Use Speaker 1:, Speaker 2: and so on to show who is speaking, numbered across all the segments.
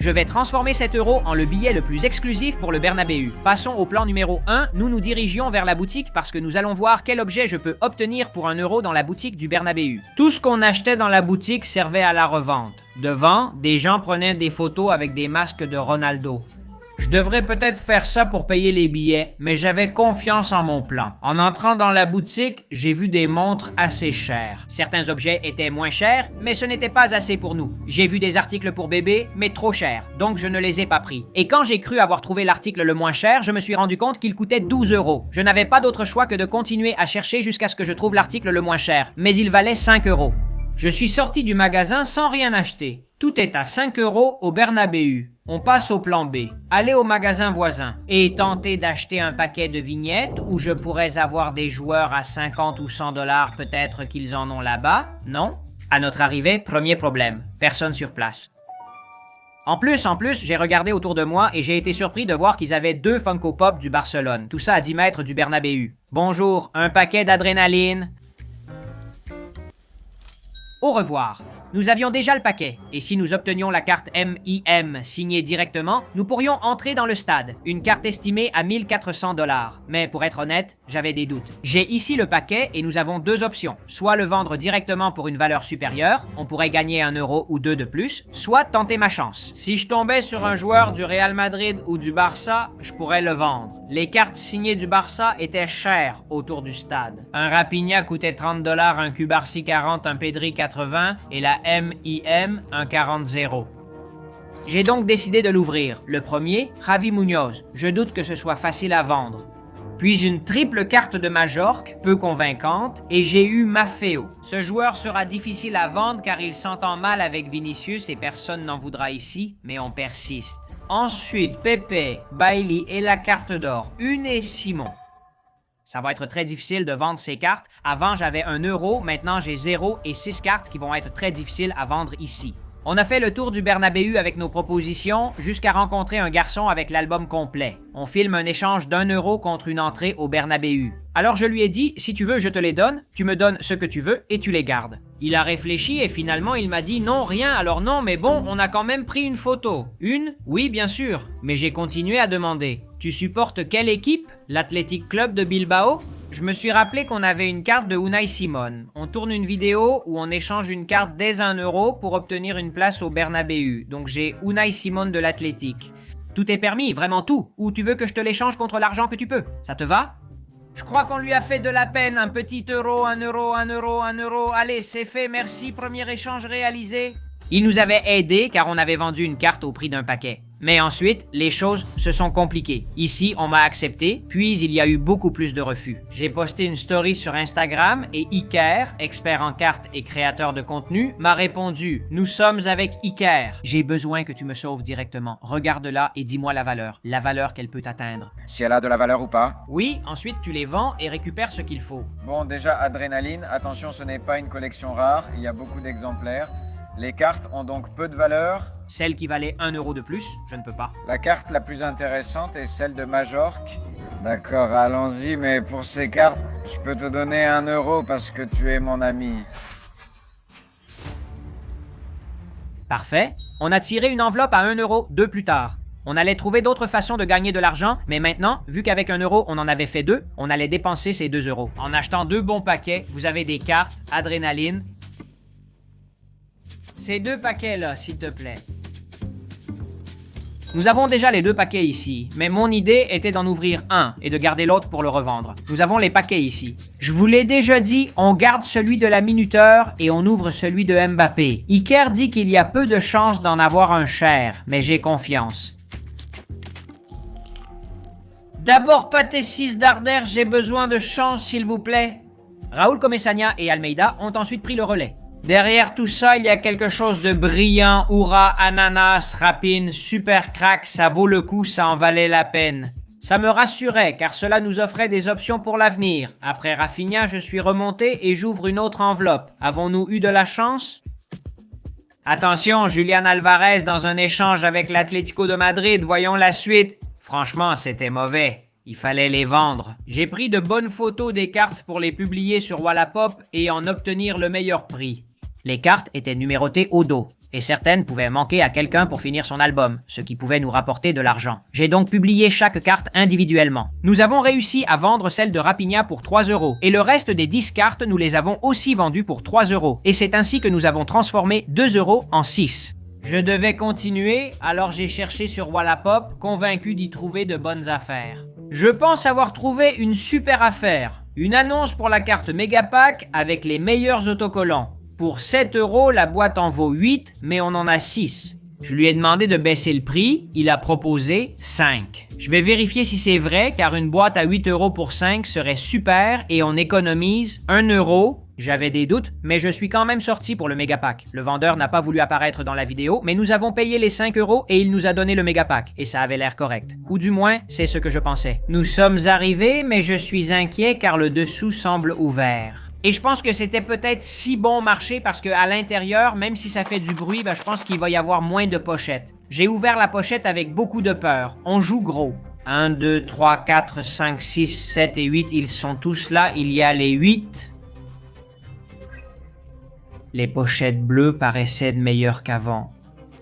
Speaker 1: Je vais transformer cet euro en le billet le plus exclusif pour le Bernabéu. Passons au plan numéro 1. Nous nous dirigions vers la boutique parce que nous allons voir quel objet je peux obtenir pour 1 euro dans la boutique du Bernabéu. Tout ce qu'on achetait dans la boutique servait à la revente. Devant, des gens prenaient des photos avec des masques de Ronaldo. Je devrais peut-être faire ça pour payer les billets, mais j'avais confiance en mon plan. En entrant dans la boutique, j'ai vu des montres assez chères. Certains objets étaient moins chers, mais ce n'était pas assez pour nous. J'ai vu des articles pour bébé, mais trop chers, donc je ne les ai pas pris. Et quand j'ai cru avoir trouvé l'article le moins cher, je me suis rendu compte qu'il coûtait 12 euros. Je n'avais pas d'autre choix que de continuer à chercher jusqu'à ce que je trouve l'article le moins cher, mais il valait 5 euros. Je suis sorti du magasin sans rien acheter. Tout est à 5 euros au Bernabéu. On passe au plan B. Aller au magasin voisin et tenter d'acheter un paquet de vignettes où je pourrais avoir des joueurs à 50 ou 100 $, peut-être qu'ils en ont là-bas. Non? À notre arrivée, premier problème. Personne sur place. En plus, j'ai regardé autour de moi et j'ai été surpris de voir qu'ils avaient 2 Funko Pop du Barcelone. Tout ça à 10 mètres du Bernabéu. Bonjour, un paquet d'adrénaline. Au revoir. Nous avions déjà le paquet, et si nous obtenions la carte MIM signée directement, nous pourrions entrer dans le stade, une carte estimée à 1400 $. Mais pour être honnête, j'avais des doutes. J'ai ici le paquet et nous avons 2 options. Soit le vendre directement pour une valeur supérieure, on pourrait gagner 1 euro ou 2 de plus, soit tenter ma chance. Si je tombais sur un joueur du Real Madrid ou du Barça, je pourrais le vendre. Les cartes signées du Barça étaient chères autour du stade. Un Raphinha coûtait 30 $, un Cubarsí 40, un Pedri 80 et la MIM un 40-0. J'ai donc décidé de l'ouvrir. Le premier, Javi Munoz. Je doute que ce soit facile à vendre. Puis une triple carte de Majorque, peu convaincante, et j'ai eu Maffeo. Ce joueur sera difficile à vendre car il s'entend mal avec Vinicius et personne n'en voudra ici, mais on persiste. Ensuite, Pepe, Bailly et la carte d'or, Une et Simon. Ça va être très difficile de vendre ces cartes. Avant, j'avais 1 euro, maintenant j'ai 0 et 6 cartes qui vont être très difficiles à vendre ici. On a fait le tour du Bernabéu avec nos propositions jusqu'à rencontrer un garçon avec l'album complet. On filme un échange d'1 euro contre une entrée au Bernabéu. Alors je lui ai dit, si tu veux, je te les donne, tu me donnes ce que tu veux et tu les gardes. Il a réfléchi et finalement il m'a dit non, rien, alors non, mais bon, on a quand même pris une photo. Une? Oui, bien sûr. Mais j'ai continué à demander. Tu supportes quelle équipe? L'Athletic Club de Bilbao? Je me suis rappelé qu'on avait une carte de Unai Simon. On tourne une vidéo où on échange une carte dès 1 euro pour obtenir une place au Bernabéu. Donc j'ai Unai Simon de l'Athletic. Tout est permis, vraiment tout. Ou tu veux que je te l'échange contre l'argent que tu peux? Ça te va? Je crois qu'on lui a fait de la peine. Un petit euro, 1 euro, 1 euro, 1 euro. Allez, c'est fait, merci, premier échange réalisé. Il nous avait aidés car on avait vendu une carte au prix d'un paquet. Mais ensuite, les choses se sont compliquées. Ici, on m'a accepté, puis il y a eu beaucoup plus de refus. J'ai posté une story sur Instagram et Iker, expert en cartes et créateur de contenu, m'a répondu « Nous sommes avec Iker. J'ai besoin que tu me sauves directement. Regarde-la et dis-moi la valeur qu'elle peut atteindre. »
Speaker 2: Si elle a de la valeur ou pas?
Speaker 1: Oui, ensuite tu les vends et récupères ce qu'il faut.
Speaker 2: Bon, déjà, adrénaline, attention, ce n'est pas une collection rare, il y a beaucoup d'exemplaires. Les cartes ont donc peu de valeur.
Speaker 1: Celle qui valait 1 euro de plus, je ne peux pas.
Speaker 2: La carte la plus intéressante est celle de Majorque. D'accord, allons-y, mais pour ces cartes, je peux te donner 1 euro parce que tu es mon ami.
Speaker 1: Parfait. On a tiré une enveloppe à 1 euro 2 plus tard. On allait trouver d'autres façons de gagner de l'argent, mais maintenant, vu qu'avec 1 euro, on en avait fait 2, on allait dépenser ces 2 euros. En achetant 2 bons paquets, vous avez des cartes, adrénaline. Ces 2 paquets-là, s'il te plaît. Nous avons déjà les 2 paquets ici, mais mon idée était d'en ouvrir un et de garder l'autre pour le revendre. Nous avons les paquets ici. Je vous l'ai déjà dit, on garde celui de la minuteur et on ouvre celui de Mbappé. Iker dit qu'il y a peu de chances d'en avoir un cher, mais j'ai confiance. D'abord, pâté 6 d'Ardère, j'ai besoin de chance, s'il vous plaît. Raúl Comesaña et Almeida ont ensuite pris le relais. Derrière tout ça, il y a quelque chose de brillant, Oura, ananas, rapine, super crack, ça vaut le coup, ça en valait la peine. Ça me rassurait, car cela nous offrait des options pour l'avenir. Après Raphinha, je suis remonté et j'ouvre une autre enveloppe. Avons-nous eu de la chance? Attention, Julián Alvarez dans un échange avec l'Atlético de Madrid, voyons la suite. Franchement, c'était mauvais. Il fallait les vendre. J'ai pris de bonnes photos des cartes pour les publier sur Wallapop et en obtenir le meilleur prix. Les cartes étaient numérotées au dos, et certaines pouvaient manquer à quelqu'un pour finir son album, ce qui pouvait nous rapporter de l'argent. J'ai donc publié chaque carte individuellement. Nous avons réussi à vendre celle de Raphinha pour 3 €, et le reste des 10 cartes, nous les avons aussi vendues pour 3 €, et c'est ainsi que nous avons transformé 2 € en 6. Je devais continuer, alors j'ai cherché sur Wallapop, convaincu d'y trouver de bonnes affaires. Je pense avoir trouvé une super affaire. Une annonce pour la carte Megapack avec les meilleurs autocollants. Pour 7 €, la boîte en vaut 8, mais on en a 6. Je lui ai demandé de baisser le prix, il a proposé 5. Je vais vérifier si c'est vrai, car une boîte à 8 € pour 5 serait super et on économise 1 €. J'avais des doutes, mais je suis quand même sorti pour le Megapack. Le vendeur n'a pas voulu apparaître dans la vidéo, mais nous avons payé les 5 € et il nous a donné le Megapack, et ça avait l'air correct. Ou du moins, c'est ce que je pensais. Nous sommes arrivés, mais je suis inquiet car le dessous semble ouvert. Et je pense que c'était peut-être si bon marché parce qu'à l'intérieur, même si ça fait du bruit, je pense qu'il va y avoir moins de pochettes. J'ai ouvert la pochette avec beaucoup de peur. On joue gros. 1, 2, 3, 4, 5, 6, 7 et 8, ils sont tous là. Il y a les 8. Les pochettes bleues paraissaient meilleures qu'avant.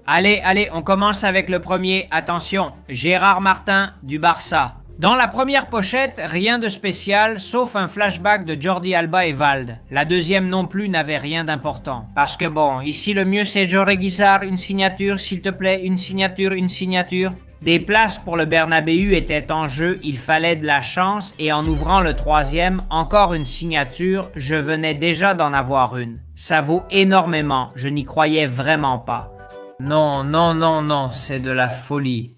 Speaker 1: Allez, on commence avec le premier. Attention, Gérard Martin du Barça. Dans la première pochette, rien de spécial, sauf un flashback de Jordi Alba et Valde. La deuxième non plus n'avait rien d'important. Parce que bon, ici le mieux c'est Jorge Guizar, une signature, s'il te plaît, une signature, une signature. Des places pour le Bernabéu étaient en jeu, il fallait de la chance, et en ouvrant le troisième, encore une signature, je venais déjà d'en avoir une. Ça vaut énormément, je n'y croyais vraiment pas. Non, c'est de la folie.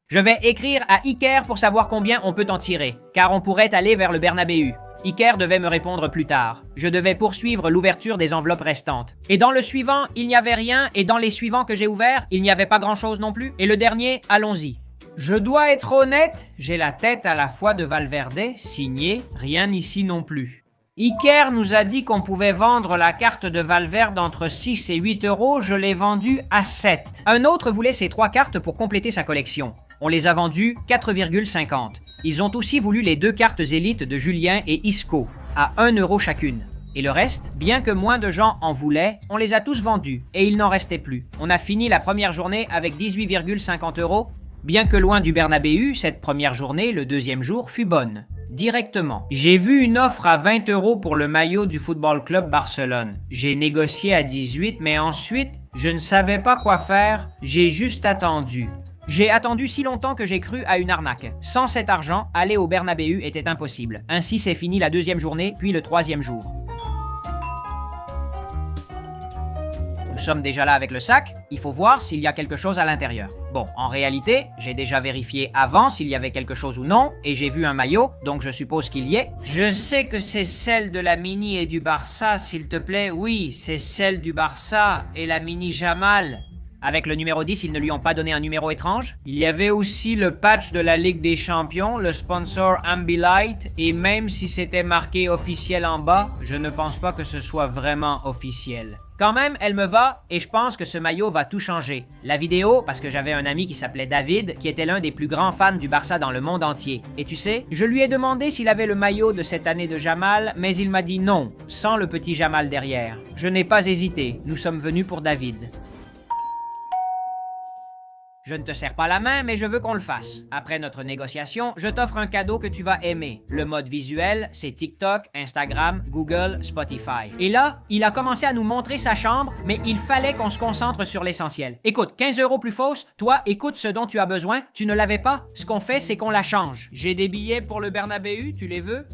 Speaker 1: Je vais écrire à Iker pour savoir combien on peut en tirer, car on pourrait aller vers le Bernabéu. Iker devait me répondre plus tard. Je devais poursuivre l'ouverture des enveloppes restantes. Et dans le suivant, il n'y avait rien, et dans les suivants que j'ai ouverts, il n'y avait pas grand-chose non plus. Et le dernier, allons-y. Je dois être honnête, j'ai la tête à la fois de Valverde, signé, rien ici non plus. Iker nous a dit qu'on pouvait vendre la carte de Valverde entre 6 et 8 €, je l'ai vendue à 7. Un autre voulait ces 3 cartes pour compléter sa collection. On les a vendues 4,50. Ils ont aussi voulu les 2 cartes élites de Julien et Isco, à 1 € chacune. Et le reste, bien que moins de gens en voulaient, on les a tous vendus, et il n'en restait plus. On a fini la première journée avec 18,50 €. Bien que loin du Bernabéu, cette première journée, le deuxième jour, fut bonne. Directement. J'ai vu une offre à 20 € pour le maillot du Football Club Barcelone. J'ai négocié à 18, mais ensuite, je ne savais pas quoi faire, j'ai juste attendu. J'ai attendu si longtemps que j'ai cru à une arnaque. Sans cet argent, aller au Bernabéu était impossible. Ainsi s'est fini la deuxième journée, puis le troisième jour. Nous sommes déjà là avec le sac, il faut voir s'il y a quelque chose à l'intérieur. Bon, en réalité, j'ai déjà vérifié avant s'il y avait quelque chose ou non, et j'ai vu un maillot, donc je suppose qu'il y est. Je sais que c'est celle de la Mini et du Barça, s'il te plaît. Oui, c'est celle du Barça et la Mini Jamal. Avec le numéro 10, ils ne lui ont pas donné un numéro étrange. Il y avait aussi le patch de la Ligue des Champions, le sponsor Ambilight, et même si c'était marqué officiel en bas, je ne pense pas que ce soit vraiment officiel. Quand même, elle me va, et je pense que ce maillot va tout changer. La vidéo, parce que j'avais un ami qui s'appelait David, qui était l'un des plus grands fans du Barça dans le monde entier. Et tu sais, je lui ai demandé s'il avait le maillot de cette année de Jamal, mais il m'a dit non, sans le petit Jamal derrière. Je n'ai pas hésité, nous sommes venus pour David. Je ne te serre pas la main, mais je veux qu'on le fasse. Après notre négociation, je t'offre un cadeau que tu vas aimer. Le mode visuel, c'est TikTok, Instagram, Google, Spotify. Et là, il a commencé à nous montrer sa chambre, mais il fallait qu'on se concentre sur l'essentiel. Écoute, 15 € plus fausse, toi, écoute ce dont tu as besoin. Tu ne l'avais pas? Ce qu'on fait, c'est qu'on la change. J'ai des billets pour le Bernabéu, tu les veux?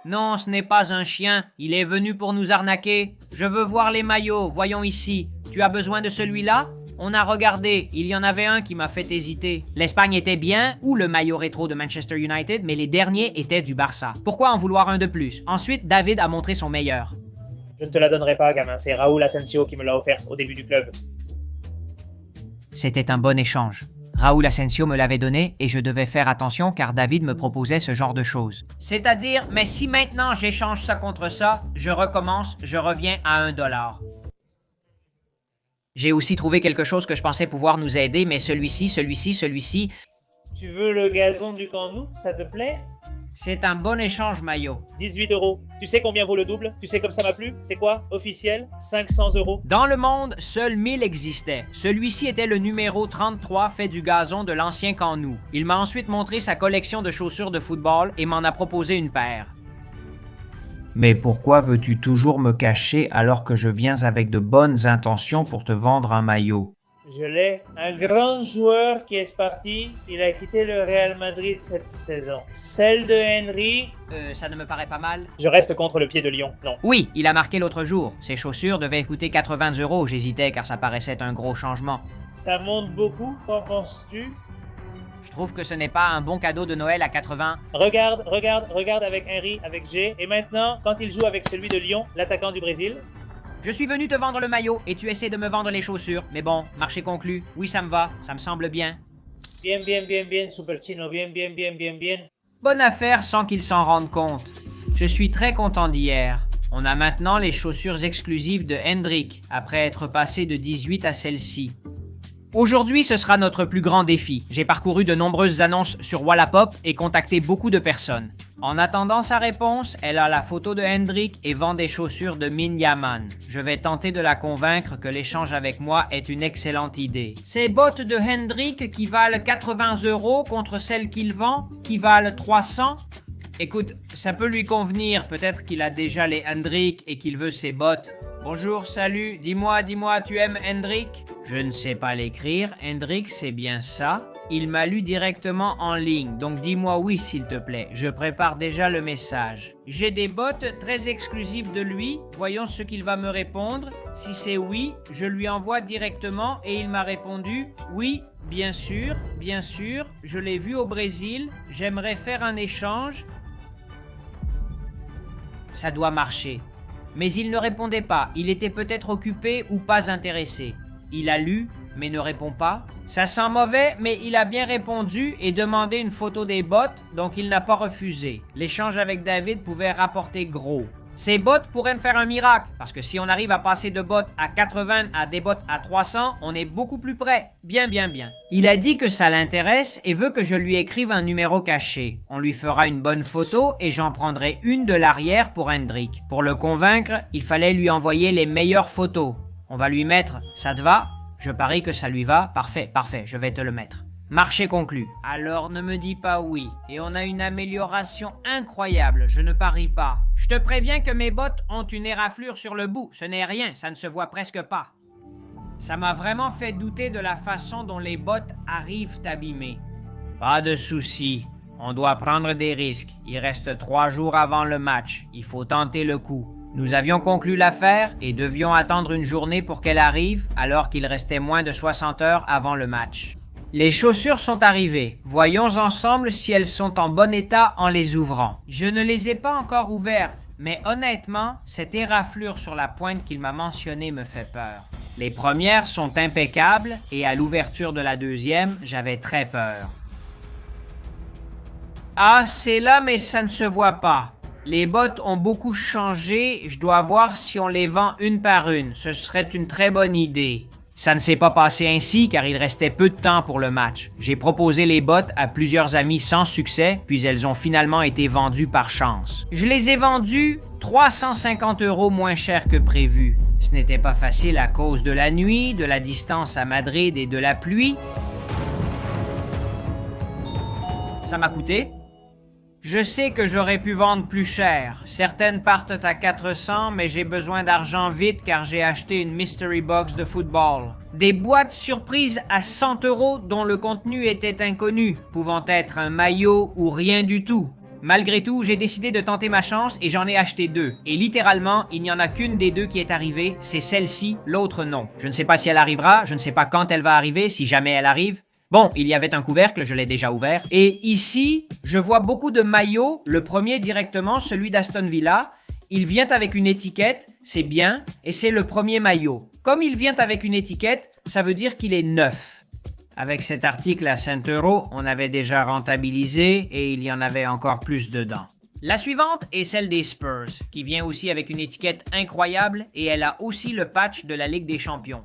Speaker 1: Non, ce n'est pas un chien. Il est venu pour nous arnaquer. Je veux voir les maillots, voyons ici. Tu as besoin de celui-là? On a regardé, il y en avait un qui m'a fait hésiter. L'Espagne était bien, ou le maillot rétro de Manchester United, mais les derniers étaient du Barça. Pourquoi en vouloir un de plus? Ensuite, David a montré son meilleur.
Speaker 3: Je ne te la donnerai pas, gamin, c'est Raúl Asensio qui me l'a offert au début du club.
Speaker 1: C'était un bon échange. Raúl Asensio me l'avait donné et je devais faire attention car David me proposait ce genre de choses. C'est-à-dire, mais si maintenant j'échange ça contre ça, je recommence, je reviens à 1 $. J'ai aussi trouvé quelque chose que je pensais pouvoir nous aider, mais celui-ci...
Speaker 3: Tu veux le gazon du Camp Nou, ça te plaît?
Speaker 1: C'est un bon échange, Mayo.
Speaker 3: 18 euros. Tu sais combien vaut le double? Tu sais comme ça m'a plu? C'est quoi? Officiel? 500 euros.
Speaker 1: Dans le monde, seul 1000 existaient. Celui-ci était le numéro 33 fait du gazon de l'ancien camp Nou. Il m'a ensuite montré sa collection de chaussures de football et m'en a proposé une paire. Mais pourquoi veux-tu toujours me cacher alors que je viens avec de bonnes intentions pour te vendre un maillot?
Speaker 3: Je l'ai. Un grand joueur qui est parti, il a quitté le Real Madrid cette saison. Celle de Henry...
Speaker 1: Ça ne me paraît pas mal.
Speaker 3: Je reste contre le pied de lion, non.
Speaker 1: Oui, il a marqué l'autre jour. Ses chaussures devaient coûter 80 euros. J'hésitais car ça paraissait un gros changement.
Speaker 3: Ça monte beaucoup, qu'en penses-tu?
Speaker 1: Je trouve que ce n'est pas un bon cadeau de Noël à 80.
Speaker 3: Regarde avec Henry, avec G. Et maintenant, quand il joue avec celui de Lyon, l'attaquant du Brésil...
Speaker 1: Je suis venu te vendre le maillot et tu essaies de me vendre les chaussures. Mais bon, marché conclu. Oui, ça me va. Ça me semble bien.
Speaker 3: Bien, Super Chino. Bien.
Speaker 1: Bonne affaire sans qu'il s'en rende compte. Je suis très content d'hier. On a maintenant les chaussures exclusives de Hendrik, après être passé de 18 à celle-ci. Aujourd'hui, ce sera notre plus grand défi. J'ai parcouru de nombreuses annonces sur Wallapop et contacté beaucoup de personnes. En attendant sa réponse, elle a la photo de Hendrik et vend des chaussures de Min Yaman. Je vais tenter de la convaincre que l'échange avec moi est une excellente idée. Ces bottes de Hendrik qui valent 80 euros contre celles qu'il vend, qui valent 300? Écoute, ça peut lui convenir, peut-être qu'il a déjà les Hendrik et qu'il veut ses bottes. Bonjour, salut, dis-moi, tu aimes Hendrik? Je ne sais pas l'écrire, Hendrik c'est bien ça. Il m'a lu directement en ligne, donc dis-moi oui s'il te plaît, je prépare déjà le message. J'ai des bottes très exclusives de lui, voyons ce qu'il va me répondre. Si c'est oui, je lui envoie directement et il m'a répondu « Oui, bien sûr, je l'ai vu au Brésil, j'aimerais faire un échange. » Ça doit marcher. Mais il ne répondait pas, il était peut-être occupé ou pas intéressé. Il a lu, mais ne répond pas. Ça sent mauvais, mais il a bien répondu et demandé une photo des bottes, donc il n'a pas refusé. L'échange avec David pouvait rapporter gros. Ces bottes pourraient me faire un miracle, parce que si on arrive à passer de bottes à 80 à des bottes à 300, on est beaucoup plus près. Bien. Il a dit que ça l'intéresse et veut que je lui écrive un numéro caché. On lui fera une bonne photo et j'en prendrai une de l'arrière pour Hendrik. Pour le convaincre, il fallait lui envoyer les meilleures photos. On va lui mettre « Ça te va ?» Je parie que ça lui va. Parfait, je vais te le mettre. Marché conclu. Alors ne me dis pas oui. Et on a une amélioration incroyable, je ne parie pas. Je te préviens que mes bottes ont une éraflure sur le bout. Ce n'est rien, ça ne se voit presque pas. Ça m'a vraiment fait douter de la façon dont les bottes arrivent abîmées. Pas de souci. On doit prendre des risques. Il reste 3 jours avant le match. Il faut tenter le coup. Nous avions conclu l'affaire et devions attendre une journée pour qu'elle arrive alors qu'il restait moins de 60 heures avant le match. Les chaussures sont arrivées. Voyons ensemble si elles sont en bon état en les ouvrant. Je ne les ai pas encore ouvertes, mais honnêtement, cette éraflure sur la pointe qu'il m'a mentionnée me fait peur. Les premières sont impeccables et à l'ouverture de la deuxième, j'avais très peur. Ah, c'est là mais ça ne se voit pas. Les bottes ont beaucoup changé, je dois voir si on les vend une par une. Ce serait une très bonne idée. Ça ne s'est pas passé ainsi car il restait peu de temps pour le match. J'ai proposé les bottes à plusieurs amis sans succès, puis elles ont finalement été vendues par chance. Je les ai vendues 350 € moins cher que prévu. Ce n'était pas facile à cause de la nuit, de la distance à Madrid et de la pluie. Ça m'a coûté. Je sais que j'aurais pu vendre plus cher. Certaines partent à 400, mais j'ai besoin d'argent vite car j'ai acheté une mystery box de football. Des boîtes surprises à 100 € dont le contenu était inconnu, pouvant être un maillot ou rien du tout. Malgré tout, j'ai décidé de tenter ma chance et j'en ai acheté 2. Et littéralement, il n'y en a qu'une des 2 qui est arrivée, c'est celle-ci, l'autre non. Je ne sais pas si elle arrivera, je ne sais pas quand elle va arriver, si jamais elle arrive. Bon, il y avait un couvercle, je l'ai déjà ouvert. Et ici, je vois beaucoup de maillots. Le premier directement, celui d'Aston Villa. Il vient avec une étiquette, c'est bien, et c'est le premier maillot. Comme il vient avec une étiquette, ça veut dire qu'il est neuf. Avec cet article à 5 €, on avait déjà rentabilisé et il y en avait encore plus dedans. La suivante est celle des Spurs, qui vient aussi avec une étiquette incroyable et elle a aussi le patch de la Ligue des Champions.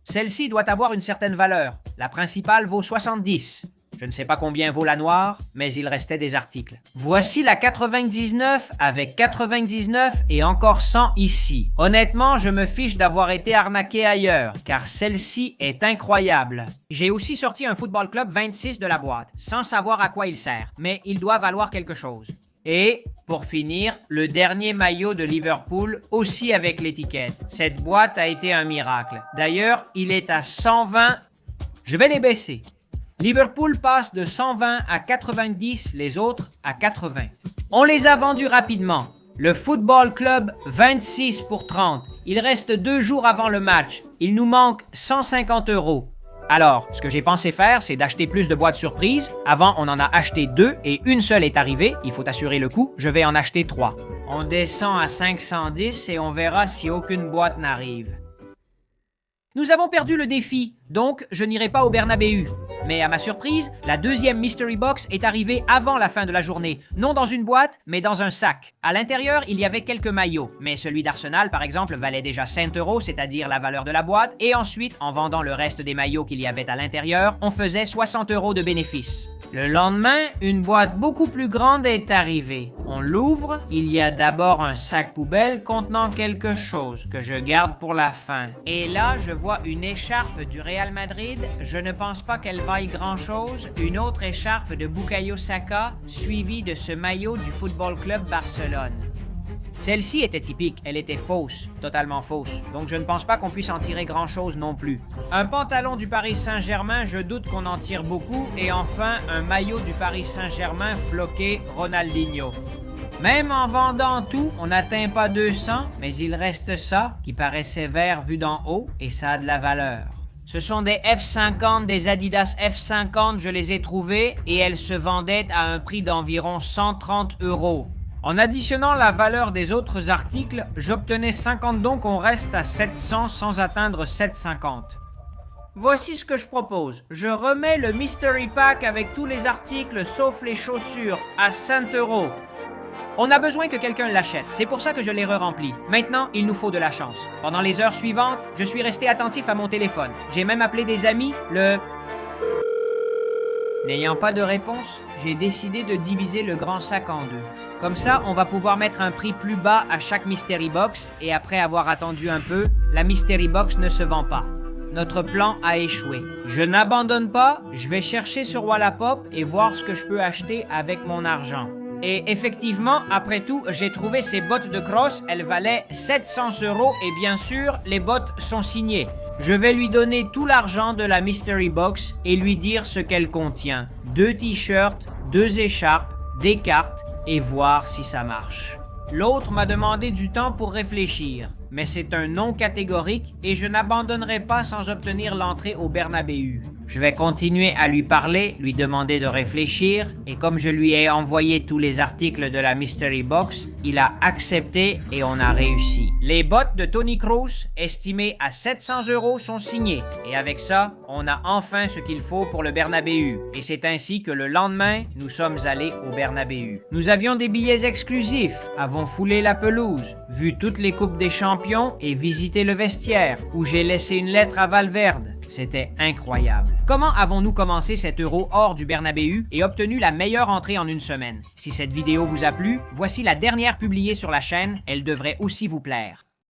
Speaker 1: Celle-ci doit avoir une certaine valeur. La principale vaut 70. Je ne sais pas combien vaut la noire, mais il restait des articles. Voici la 99 avec 99 et encore 100 ici. Honnêtement, je me fiche d'avoir été arnaqué ailleurs, car celle-ci est incroyable. J'ai aussi sorti un Football Club 26 de la boîte, sans savoir à quoi il sert, mais il doit valoir quelque chose. Et, pour finir, le dernier maillot de Liverpool, aussi avec l'étiquette. Cette boîte a été un miracle. D'ailleurs, il est à 120. Je vais les baisser. Liverpool passe de 120 à 90, les autres à 80. On les a vendus rapidement. Le Football Club 26 pour 30. Il reste 2 jours avant le match. Il nous manque 150 €. Alors, ce que j'ai pensé faire, c'est d'acheter plus de boîtes surprises. Avant, on en a acheté 2 et une seule est arrivée. Il faut assurer le coup. Je vais en acheter 3. On descend à 510 et on verra si aucune boîte n'arrive. Nous avons perdu le défi, donc je n'irai pas au Bernabéu. Mais à ma surprise, la deuxième Mystery Box est arrivée avant la fin de la journée. Non dans une boîte, mais dans un sac. À l'intérieur, il y avait quelques maillots. Mais celui d'Arsenal, par exemple, valait déjà 5 €, c'est-à-dire la valeur de la boîte. Et ensuite, en vendant le reste des maillots qu'il y avait à l'intérieur, on faisait 60 € de bénéfice. Le lendemain, une boîte beaucoup plus grande est arrivée. On l'ouvre, il y a d'abord un sac poubelle contenant quelque chose que je garde pour la fin. Et là, je vois une écharpe du Real Madrid. Je ne pense pas qu'elle vaille grand-chose. Une autre écharpe de Bukayo Saka, suivie de ce maillot du Football Club Barcelone. Celle-ci était typique, elle était fausse, totalement fausse, donc je ne pense pas qu'on puisse en tirer grand-chose non plus. Un pantalon du Paris Saint-Germain, je doute qu'on en tire beaucoup, et enfin un maillot du Paris Saint-Germain floqué Ronaldinho. Même en vendant tout, on n'atteint pas 200, mais il reste ça, qui paraît sévère vu d'en haut, et ça a de la valeur. Ce sont des F50, des Adidas F50, je les ai trouvées, et elles se vendaient à un prix d'environ 130 €. En additionnant la valeur des autres articles, j'obtenais 50, donc on reste à 700 sans atteindre 750. Voici ce que je propose. Je remets le Mystery Pack avec tous les articles sauf les chaussures à 100 €. On a besoin que quelqu'un l'achète, c'est pour ça que je l'ai re-rempli. Maintenant, il nous faut de la chance. Pendant les heures suivantes, je suis resté attentif à mon téléphone. J'ai même appelé des amis, N'ayant pas de réponse, j'ai décidé de diviser le grand sac en 2. Comme ça, on va pouvoir mettre un prix plus bas à chaque Mystery Box et après avoir attendu un peu, la Mystery Box ne se vend pas. Notre plan a échoué. Je n'abandonne pas, je vais chercher sur Wallapop et voir ce que je peux acheter avec mon argent. Et effectivement, après tout, j'ai trouvé ces bottes de cross, elles valaient 700 € et bien sûr, les bottes sont signées. Je vais lui donner tout l'argent de la Mystery Box et lui dire ce qu'elle contient. 2 t-shirts, 2 écharpes, des cartes et voir si ça marche. L'autre m'a demandé du temps pour réfléchir, mais c'est un non catégorique et je n'abandonnerai pas sans obtenir l'entrée au Bernabéu. Je vais continuer à lui parler, lui demander de réfléchir, et comme je lui ai envoyé tous les articles de la Mystery Box, il a accepté et on a réussi. Les bottes de Toni Kroos, estimées à 700 € sont signées, et avec ça, on a enfin ce qu'il faut pour le Bernabéu. Et c'est ainsi que le lendemain, nous sommes allés au Bernabéu. Nous avions des billets exclusifs, avons foulé la pelouse, vu toutes les coupes des champions et visité le vestiaire, où j'ai laissé une lettre à Valverde. C'était incroyable. Comment avons-nous commencé cet Euro hors du Bernabéu et obtenu la meilleure entrée en une semaine? Si cette vidéo vous a plu, voici la dernière publiée sur la chaîne, elle devrait aussi vous plaire.